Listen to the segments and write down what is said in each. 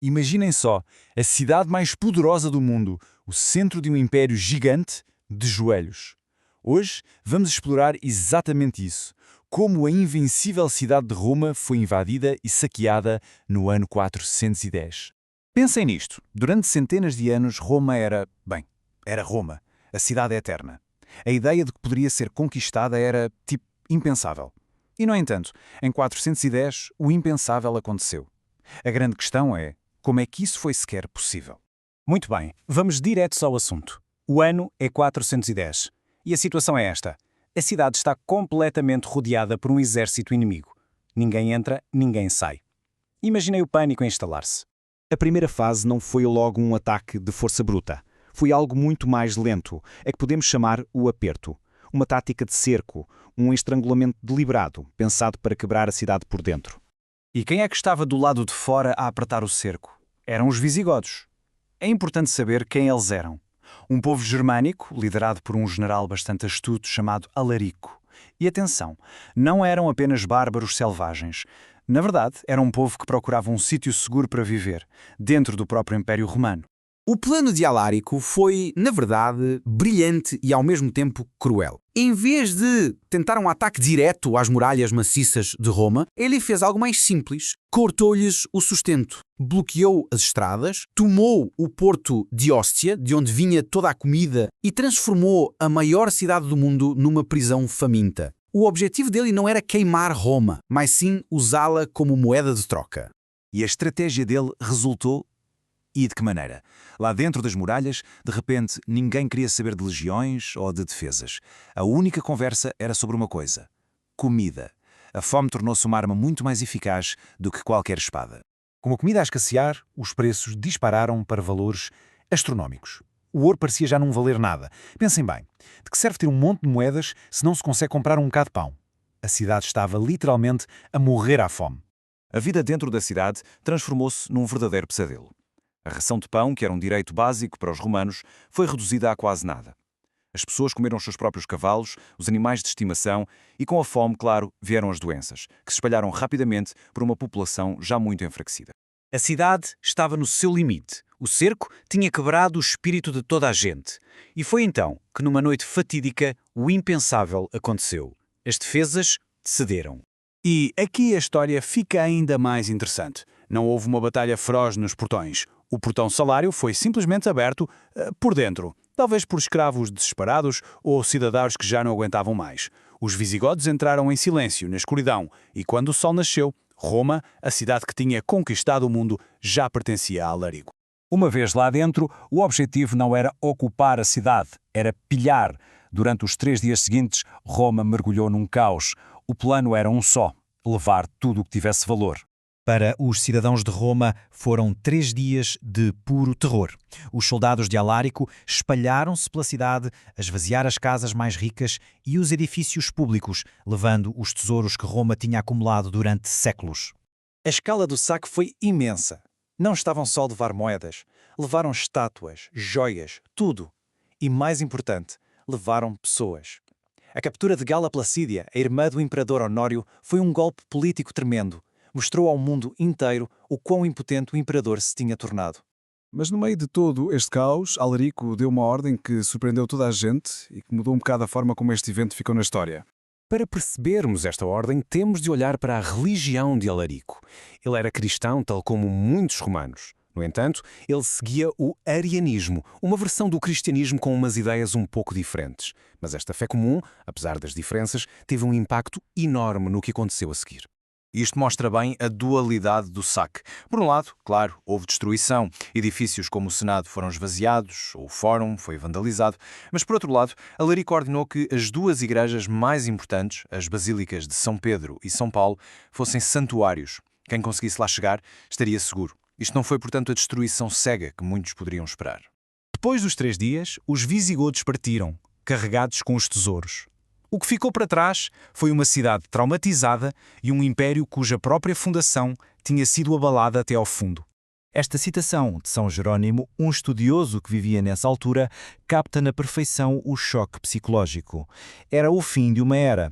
Imaginem só, a cidade mais poderosa do mundo, o centro de um império gigante, de joelhos. Hoje vamos explorar exatamente isso, como a invencível cidade de Roma foi invadida e saqueada no ano 410. Pensem nisto. Durante centenas de anos, Roma era Roma, a cidade eterna. A ideia de que poderia ser conquistada era, impensável. E, no entanto, em 410, o impensável aconteceu. A grande questão é, como é que isso foi sequer possível? Muito bem, vamos diretos ao assunto. O ano é 410. E a situação é esta. A cidade está completamente rodeada por um exército inimigo. Ninguém entra, ninguém sai. Imaginei o pânico a instalar-se. A primeira fase não foi logo um ataque de força bruta. Foi algo muito mais lento, é que podemos chamar o aperto. Uma tática de cerco, um estrangulamento deliberado, pensado para quebrar a cidade por dentro. E quem é que estava do lado de fora a apertar o cerco? Eram os visigodos. É importante saber quem eles eram. Um povo germânico, liderado por um general bastante astuto chamado Alarico. E atenção, não eram apenas bárbaros selvagens. Na verdade, era um povo que procurava um sítio seguro para viver, dentro do próprio Império Romano. O plano de Alárico foi, na verdade, brilhante e ao mesmo tempo cruel. Em vez de tentar um ataque direto às muralhas maciças de Roma, ele fez algo mais simples. Cortou-lhes o sustento, bloqueou as estradas, tomou o porto de Óstia, de onde vinha toda a comida, e transformou a maior cidade do mundo numa prisão faminta. O objetivo dele não era queimar Roma, mas sim usá-la como moeda de troca. E a estratégia dele resultou. E de que maneira? Lá dentro das muralhas, de repente, ninguém queria saber de legiões ou de defesas. A única conversa era sobre uma coisa: comida. A fome tornou-se uma arma muito mais eficaz do que qualquer espada. Com a comida a escassear, os preços dispararam para valores astronómicos. O ouro parecia já não valer nada. Pensem bem, de que serve ter um monte de moedas se não se consegue comprar um bocado de pão? A cidade estava literalmente a morrer à fome. A vida dentro da cidade transformou-se num verdadeiro pesadelo. A ração de pão, que era um direito básico para os romanos, foi reduzida a quase nada. As pessoas comeram os seus próprios cavalos, os animais de estimação e, com a fome, claro, vieram as doenças, que se espalharam rapidamente por uma população já muito enfraquecida. A cidade estava no seu limite. O cerco tinha quebrado o espírito de toda a gente. E foi então que, numa noite fatídica, o impensável aconteceu. As defesas cederam. E aqui a história fica ainda mais interessante. Não houve uma batalha feroz nos portões. O portão Salário foi simplesmente aberto por dentro, talvez por escravos desesperados ou cidadãos que já não aguentavam mais. Os visigodos entraram em silêncio, na escuridão, e quando o sol nasceu, Roma, a cidade que tinha conquistado o mundo, já pertencia a Alarico. Uma vez lá dentro, o objetivo não era ocupar a cidade, era pilhar. Durante os 3 dias seguintes, Roma mergulhou num caos. O plano era um só: levar tudo o que tivesse valor. Para os cidadãos de Roma, foram 3 dias de puro terror. Os soldados de Alárico espalharam-se pela cidade a esvaziar as casas mais ricas e os edifícios públicos, levando os tesouros que Roma tinha acumulado durante séculos. A escala do saque foi imensa. Não estavam só a levar moedas. Levaram estátuas, joias, tudo. E, mais importante, levaram pessoas. A captura de Gala Placídia, a irmã do imperador Honório, foi um golpe político tremendo. Mostrou ao mundo inteiro o quão impotente o imperador se tinha tornado. Mas no meio de todo este caos, Alarico deu uma ordem que surpreendeu toda a gente e que mudou um bocado a forma como este evento ficou na história. Para percebermos esta ordem, temos de olhar para a religião de Alarico. Ele era cristão, tal como muitos romanos. No entanto, ele seguia o arianismo, uma versão do cristianismo com umas ideias um pouco diferentes. Mas esta fé comum, apesar das diferenças, teve um impacto enorme no que aconteceu a seguir. Isto mostra bem a dualidade do saque. Por um lado, claro, houve destruição. Edifícios como o Senado foram esvaziados, ou o Fórum foi vandalizado. Mas, por outro lado, Alarico ordenou que as 2 igrejas mais importantes, as basílicas de São Pedro e São Paulo, fossem santuários. Quem conseguisse lá chegar estaria seguro. Isto não foi, portanto, a destruição cega que muitos poderiam esperar. Depois dos 3 dias, os visigodos partiram, carregados com os tesouros. O que ficou para trás foi uma cidade traumatizada e um império cuja própria fundação tinha sido abalada até ao fundo. Esta citação de São Jerónimo, um estudioso que vivia nessa altura, capta na perfeição o choque psicológico. Era o fim de uma era.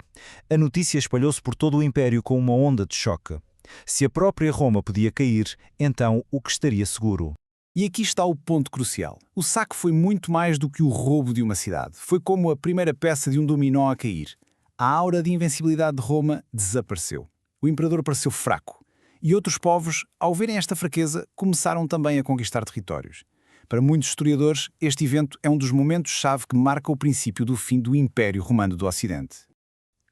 A notícia espalhou-se por todo o império com uma onda de choque. Se a própria Roma podia cair, então o que estaria seguro? E aqui está o ponto crucial. O saque foi muito mais do que o roubo de uma cidade. Foi como a primeira peça de um dominó a cair. A aura de invencibilidade de Roma desapareceu. O imperador pareceu fraco. E outros povos, ao verem esta fraqueza, começaram também a conquistar territórios. Para muitos historiadores, este evento é um dos momentos-chave que marca o princípio do fim do Império Romano do Ocidente.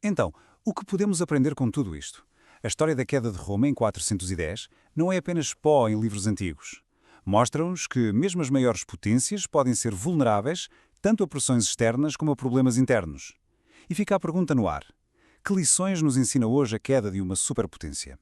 Então, o que podemos aprender com tudo isto? A história da queda de Roma em 410 não é apenas pó em livros antigos. Mostra-nos que mesmo as maiores potências podem ser vulneráveis tanto a pressões externas como a problemas internos. E fica a pergunta no ar: que lições nos ensina hoje a queda de uma superpotência?